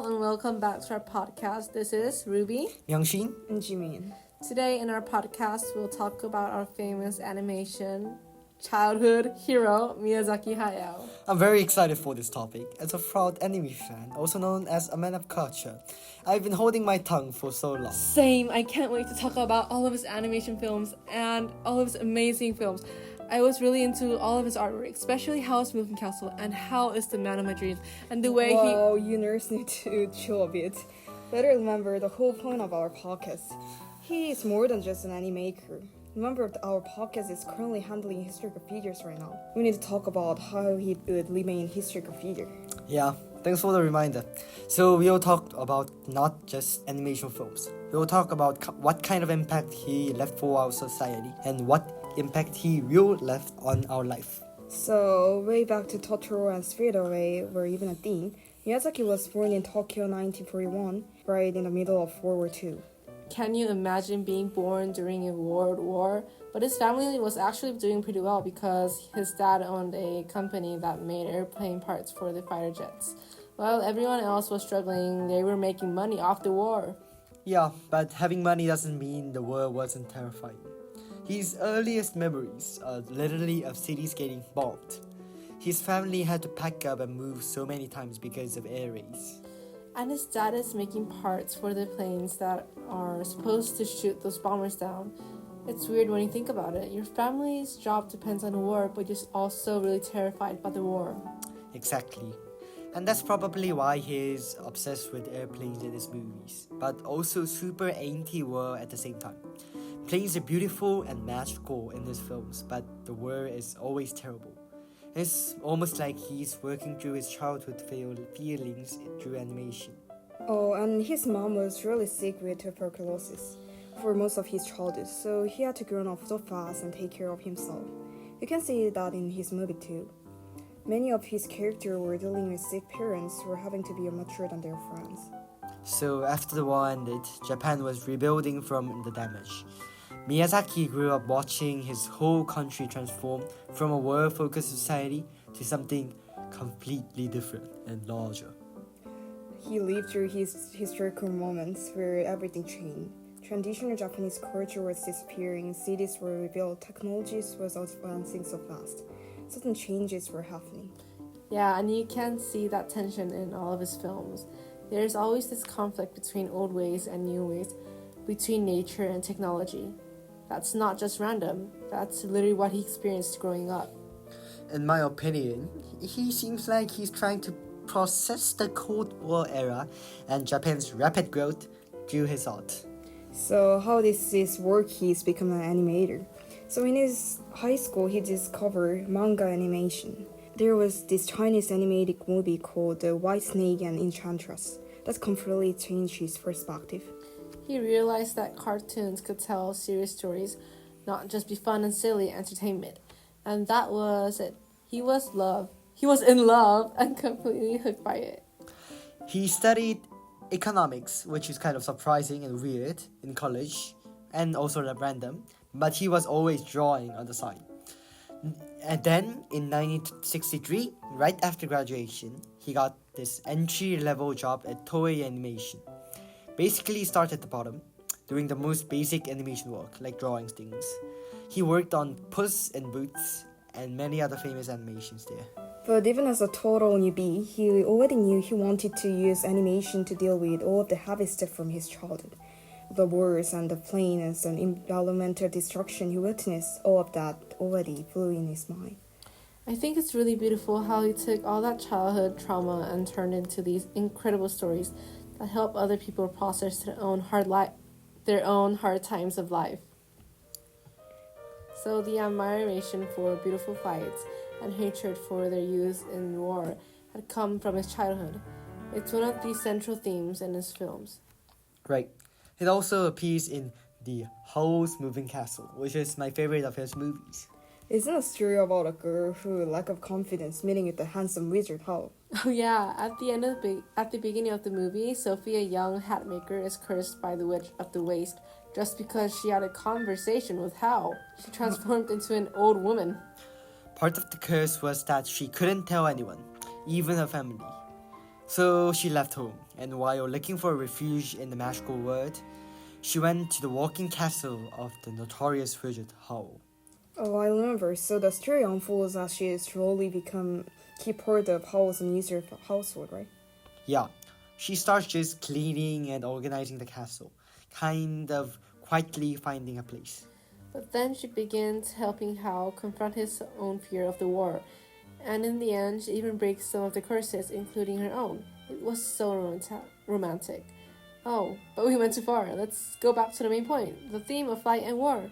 Hello and welcome back to our podcast. This is Ruby, Youngshin and Jimin. Today in our podcast, we'll talk about our famous animation childhood hero, Miyazaki Hayao. I'm very excited for this topic. As a proud anime fan, also known as a man of culture, I've been holding my tongue for so long. Same, I can't wait to talk about all of his animation films and all of his amazing films. I was really into all of his artwork, especially Howl's Moving Castle and How is the Man of My Dreams, and the way you nerds need to chill a bit. Better remember the whole point of our podcast. He is more than just an animaker. Remember that our podcast is currently handling historical figures right now. We need to talk about how he would remain historical figure. Yeah, thanks for the reminder. So we'll talk about not just animation films. We'll talk about what kind of impact he left for our society and what impact he will left on our life. So, way back to Totoro and Spirited Away were even a theme. Miyazaki was born in Tokyo 1941, right in the middle of World War II. Can you imagine being born during a world war? But his family was actually doing pretty well because his dad owned a company that made airplane parts for the fighter jets. While everyone else was struggling, they were making money off the war. Yeah, but having money doesn't mean the world wasn't terrifying. His earliest memories are literally of cities getting bombed. His family had to pack up and move so many times because of air raids. And his dad is making parts for the planes that are supposed to shoot those bombers down. It's weird when you think about it. Your family's job depends on the war, but you're also really terrified by the war. Exactly. And that's probably why he's obsessed with airplanes in his movies, but also super anti-war at the same time. Planes are beautiful and magical in his films, but the war is always terrible. It's almost like he's working through his childhood feelings through animation. Oh, and his mom was really sick with tuberculosis for most of his childhood, so he had to grow up so fast and take care of himself. You can see that in his movie too. Many of his characters were dealing with sick parents who were having to be mature than their friends. So after the war ended, Japan was rebuilding from the damage. Miyazaki grew up watching his whole country transform from a war-focused society to something completely different and larger. He lived through his historical moments where everything changed. Traditional Japanese culture was disappearing, cities were rebuilt, technologies was advancing so fast. Certain changes were happening. Yeah, and you can see that tension in all of his films. There's always this conflict between old ways and new ways, between nature and technology. That's not just random, that's literally what he experienced growing up. In my opinion, he seems like he's trying to process the Cold War era and Japan's rapid growth through his art. So how does this work? He's become an animator. So in his high school, he discovered manga animation. There was this Chinese animated movie called The White Snake and Enchantress that completely changed his perspective. He realized that cartoons could tell serious stories, not just be fun and silly entertainment. And that was it. He was in love and completely hooked by it. He studied economics, which is kind of surprising and weird in college, and also random, but he was always drawing on the side. And then, in 1963, right after graduation, he got this entry-level job at Toei Animation. Basically, started at the bottom, doing the most basic animation work, like drawing things. He worked on Puss in Boots and many other famous animations there. But even as a total newbie, he already knew he wanted to use animation to deal with all of the heavy stuff from his childhood. The wars and the planes and environmental destruction he witnessed, all of that already flew in his mind. I think it's really beautiful how he took all that childhood trauma and turned into these incredible stories that help other people process their own hard times of life. So the admiration for beautiful fights and hatred for their use in war had come from his childhood. It's one of the central themes in his films. Right. It also appears in the Howl's Moving Castle, which is my favorite of his movies. Isn't a story about a girl who lack of confidence meeting with the handsome wizard Howl? Oh yeah, at the beginning of the movie, Sophie, a young hat maker, is cursed by the Witch of the Waste just because she had a conversation with Hal. She transformed into an old woman. Part of the curse was that she couldn't tell anyone, even her family. So she left home and while looking for refuge in the magical world, she went to the walking castle of the notorious wizard Hayao. Oh, I remember. So the story unfolds as she slowly become key part of Hao's unusual household, right? Yeah, she starts just cleaning and organizing the castle, kind of quietly finding a place. But then she begins helping Hao confront his own fear of the war, and in the end, she even breaks some of the curses, including her own. It was so romantic. Oh, but we went too far. Let's go back to the main point, the theme of flight and war.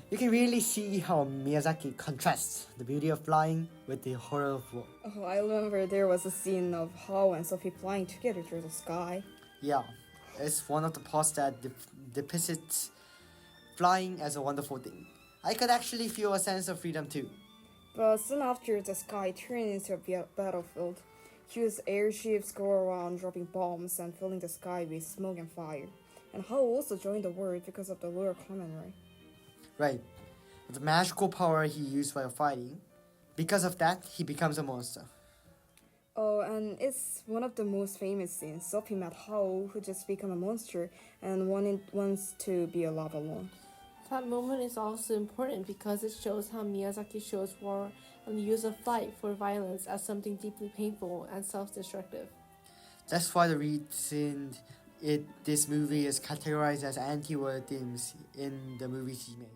You can really see how Miyazaki contrasts the beauty of flying with the horror of war. Oh, I remember there was a scene of Hao and Sophie flying together through the sky. Yeah, it's one of the parts that depicts flying as a wonderful thing. I could actually feel a sense of freedom too. But soon after, the sky turned into a battlefield. Huge airships go around dropping bombs and filling the sky with smoke and fire. And Hao also joined the war because of the lower common, right? Right, the magical power he used while fighting. Because of that, he becomes a monster. Oh, and it's one of the most famous scenes. Sophie met Hao, who just became a monster and wants to be alive alone. That moment is also important because it shows how Miyazaki shows war and the use of flight for violence as something deeply painful and self-destructive. That's why the reason this movie is categorized as anti-war themes in the movies he made.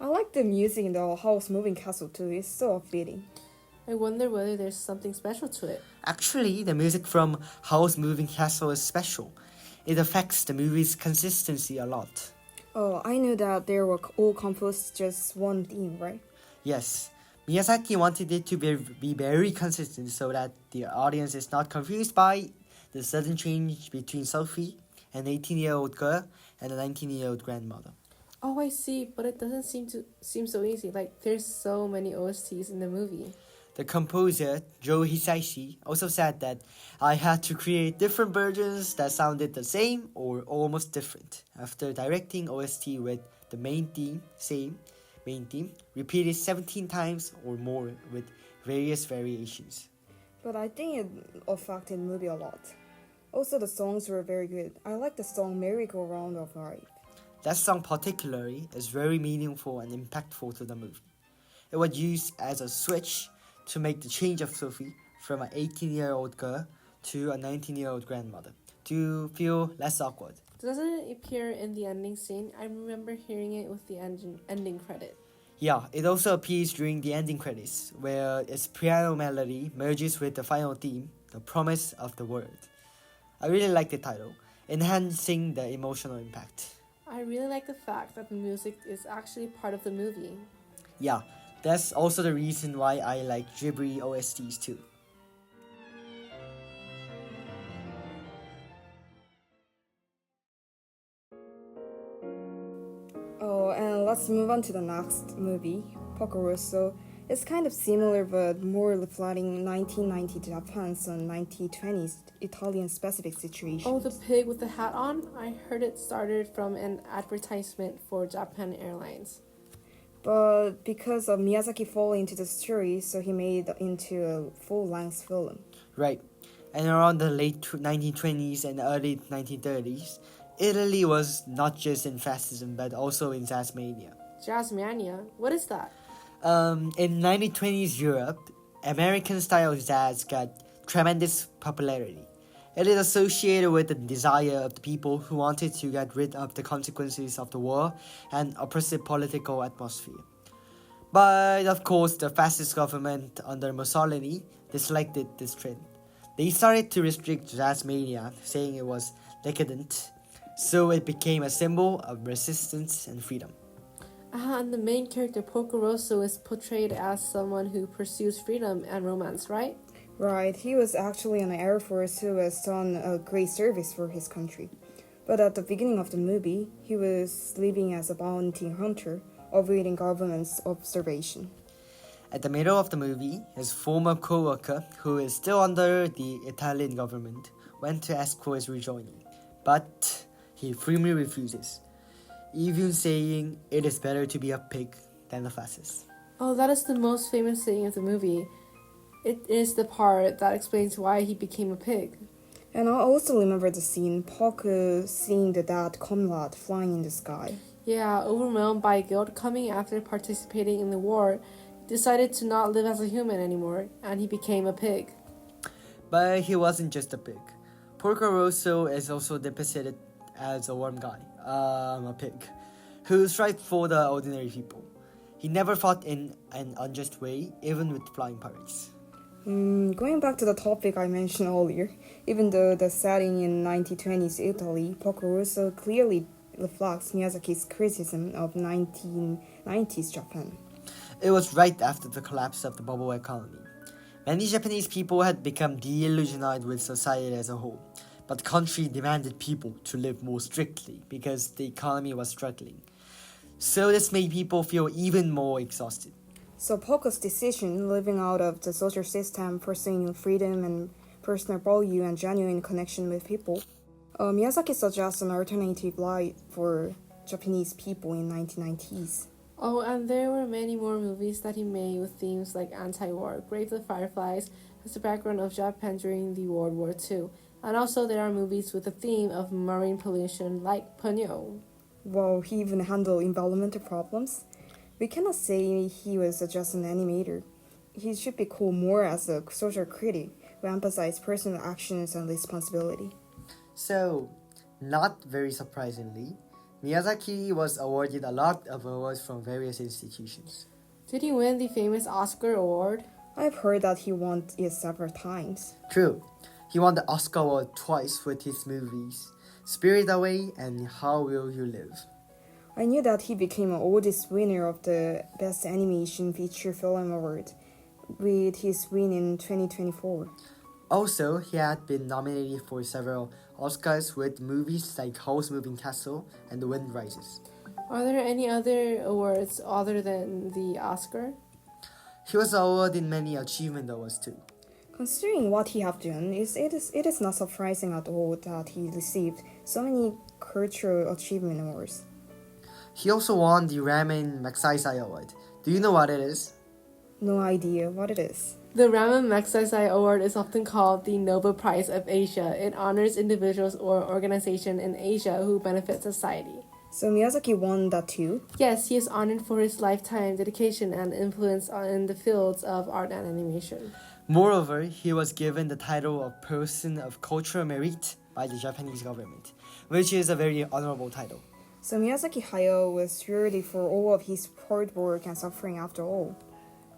I like the music in the Hao's moving castle too. It's so upbeating. I wonder whether there's something special to it. Actually, the music from Howl's Moving Castle is special. It affects the movie's consistency a lot. Oh, I knew that they were all composed just one theme, right? Yes, Miyazaki wanted it to be very consistent so that the audience is not confused by the sudden change between Sophie, an 18-year-old girl, and a 19-year-old grandmother. Oh, I see, but it doesn't seem so easy. Like, there's so many OSTs in the movie. The composer, Joe Hisaishi, also said that I had to create different versions that sounded the same or almost different. After directing OST with the main theme, repeated 17 times or more with various variations. But I think it affected the movie a lot. Also, the songs were very good. I like the song Merry Go Round of Life. That song particularly is very meaningful and impactful to the movie. It was used as a switch to make the change of Sophie from an 18-year-old girl to a 19-year-old grandmother to feel less awkward. Doesn't it appear in the ending scene? I remember hearing it with the ending credit. Yeah, it also appears during the ending credits, where its piano melody merges with the final theme, The Promise of the World. I really like the title, enhancing the emotional impact. I really like the fact that the music is actually part of the movie. Yeah, that's also the reason why I like Ghibli OSTs too. Oh, and let's move on to the next movie, Porco Rosso. It's kind of similar but more reflecting 1990 Japan's and 1920s Italian-specific situations. Oh, the pig with the hat on? I heard it started from an advertisement for Japan Airlines. But because of Miyazaki falling into the story, so he made it into a full-length film. Right, and around the late 1920s and early 1930s, Italy was not just in fascism but also in jazzmania. Jazzmania? What is that? In 1920s Europe, American-style jazz got tremendous popularity. It is associated with the desire of the people who wanted to get rid of the consequences of the war and oppressive political atmosphere. But of course, the fascist government under Mussolini disliked this trend. They started to restrict jazzmania, saying it was decadent, so it became a symbol of resistance and freedom. And the main character, Porco Rosso, is portrayed as someone who pursues freedom and romance, right? Right, he was actually an Air Force who has done a great service for his country. But at the beginning of the movie, he was living as a bounty hunter, avoiding government's observation. At the middle of the movie, his former co-worker, who is still under the Italian government, went to ask for his rejoining. But he firmly refuses, even saying it is better to be a pig than a fascist. Oh, that is the most famous saying of the movie. It is the part that explains why he became a pig. And I also remember the scene, Parker seeing the dad comrade flying in the sky. Yeah, overwhelmed by guilt coming after participating in the war, he decided to not live as a human anymore, and he became a pig. But he wasn't just a pig. Porco Rosso is also depicted as a warm guy, a pig, who strived for the ordinary people. He never fought in an unjust way, even with flying pirates. Going back to the topic I mentioned earlier, even though the setting in 1920s Italy, Porco Rosso clearly reflects Miyazaki's criticism of 1990s Japan. It was right after the collapse of the bubble economy. Many Japanese people had become disillusioned with society as a whole, but the country demanded people to live more strictly because the economy was struggling. So this made people feel even more exhausted. So Porco's decision, living out of the social system, pursuing freedom and personal value and genuine connection with people, Miyazaki suggests an alternative life for Japanese people in 1990s. Oh, and there were many more movies that he made with themes like anti-war. Grave the Fireflies has the background of Japan during the World War II. And also there are movies with the theme of marine pollution like Ponyo. While he even handled environmental problems, we cannot say he was just an animator. He should be called more as a social critic who emphasized personal actions and responsibility. So, not very surprisingly, Miyazaki was awarded a lot of awards from various institutions. Did he win the famous Oscar award? I've heard that he won it several times. True, he won the Oscar award twice with his movies, Spirit Away and How Will You Live. I knew that he became an oldest winner of the Best Animation Feature Film Award with his win in 2024. Also, he had been nominated for several Oscars with movies like Howl's Moving Castle and The Wind Rises. Are there any other awards other than the Oscar? He was awarded many achievement awards too. Considering what he have done, it is not surprising at all that he received so many cultural achievement awards. He also won the Ramen Magsaysay Award. Do you know what it is? No idea what it is. The Ramen Magsaysay Award is often called the Nobel Prize of Asia. It honors individuals or organizations in Asia who benefit society. So Miyazaki won that too? Yes, he is honored for his lifetime dedication and influence in the fields of art and animation. Moreover, he was given the title of Person of Cultural Merit by the Japanese government, which is a very honorable title. So Miyazaki Hayao was rewarded for all of his hard work and suffering after all.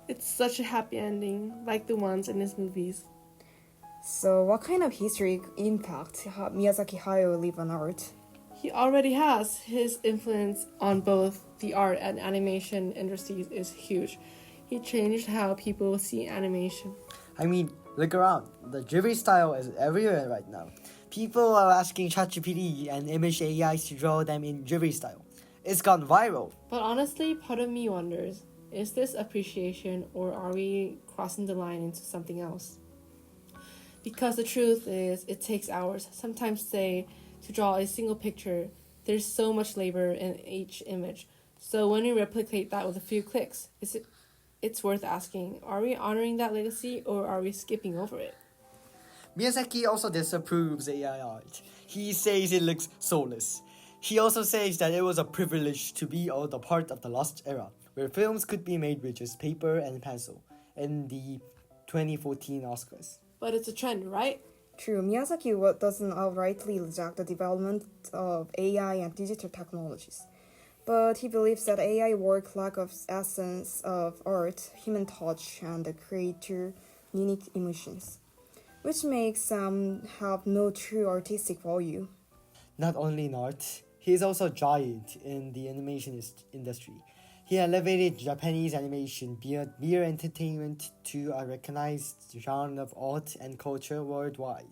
It's such a happy ending, like the ones in his movies. So what kind of historic impact Miyazaki Hayao leave on art? He already has. His influence on both the art and animation industries is huge. He changed how people see animation. I mean, look around. The Ghibli style is everywhere right now. People are asking ChatGPT and image AIs to draw them in Ghibli style. It's gone viral. But honestly, part of me wonders, is this appreciation or are we crossing the line into something else? Because the truth is, it takes hours, sometimes say, to draw a single picture. There's so much labor in each image. So when we replicate that with a few clicks, it's worth asking, are we honoring that legacy or are we skipping over it? Miyazaki also disapproves AI art. He says it looks soulless. He also says that it was a privilege to be a part of the lost era, where films could be made with just paper and pencil, in the 2014 Oscars. But it's a trend, right? True, Miyazaki doesn't outrightly reject the development of AI and digital technologies. But he believes that AI work lack of essence of art, human touch, and the creator unique emotions, which makes some have no true artistic value. Not only in art, he is also a giant in the animation industry. He elevated Japanese animation beyond mere entertainment to a recognized genre of art and culture worldwide.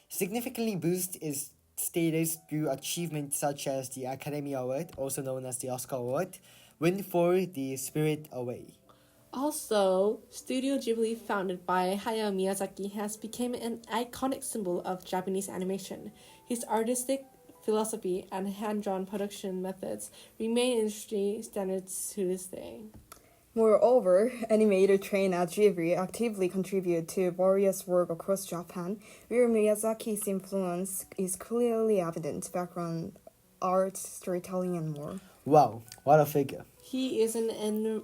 Significantly boosted its status through achievements such as the Academy Award, also known as the Oscar Award, win for The Spirit Away. Also, Studio Ghibli, founded by Hayao Miyazaki, has become an iconic symbol of Japanese animation. His artistic philosophy and hand-drawn production methods remain industry standards to this day. Moreover, animators trained at Ghibli actively contribute to various work across Japan, where Miyazaki's influence is clearly evident: background, art, storytelling, and more. Wow, what a figure. He is an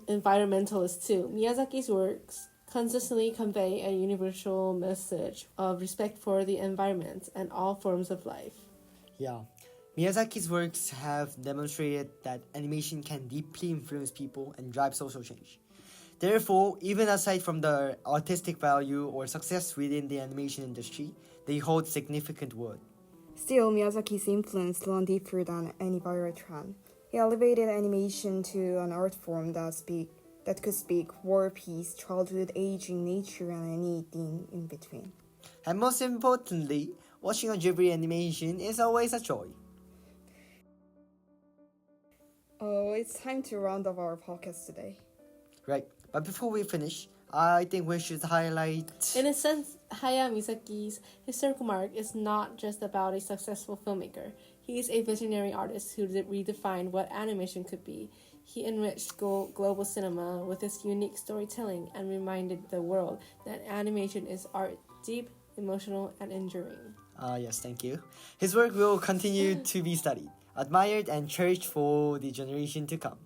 environmentalist too. Miyazaki's works consistently convey a universal message of respect for the environment and all forms of life. Yeah. Miyazaki's works have demonstrated that animation can deeply influence people and drive social change. Therefore, even aside from the artistic value or success within the animation industry, they hold significant worth. Still, Miyazaki's influence ran deeper than any viral trend. He elevated animation to an art form that could speak war, peace, childhood, aging, nature, and anything in between. And most importantly, watching a Ghibli animation is always a joy. Oh, it's time to round up our podcast today. Right, but before we finish, I think we should highlight... In a sense, Hayao Miyazaki's historical mark is not just about a successful filmmaker. He is a visionary artist who redefined what animation could be. He enriched global cinema with his unique storytelling and reminded the world that animation is art, deep, emotional, and enduring. Yes, thank you. His work will continue to be studied, admired, and cherished for the generation to come.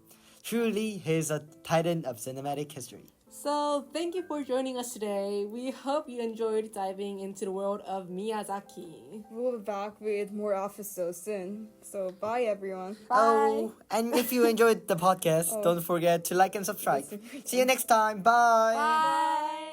Truly, he is a titan of cinematic history. So, thank you for joining us today. We hope you enjoyed diving into the world of Miyazaki. We'll be back with more episodes soon. So, bye everyone. Bye! Oh, and if you enjoyed the podcast, don't forget to like and subscribe. See you next time. Bye. Bye!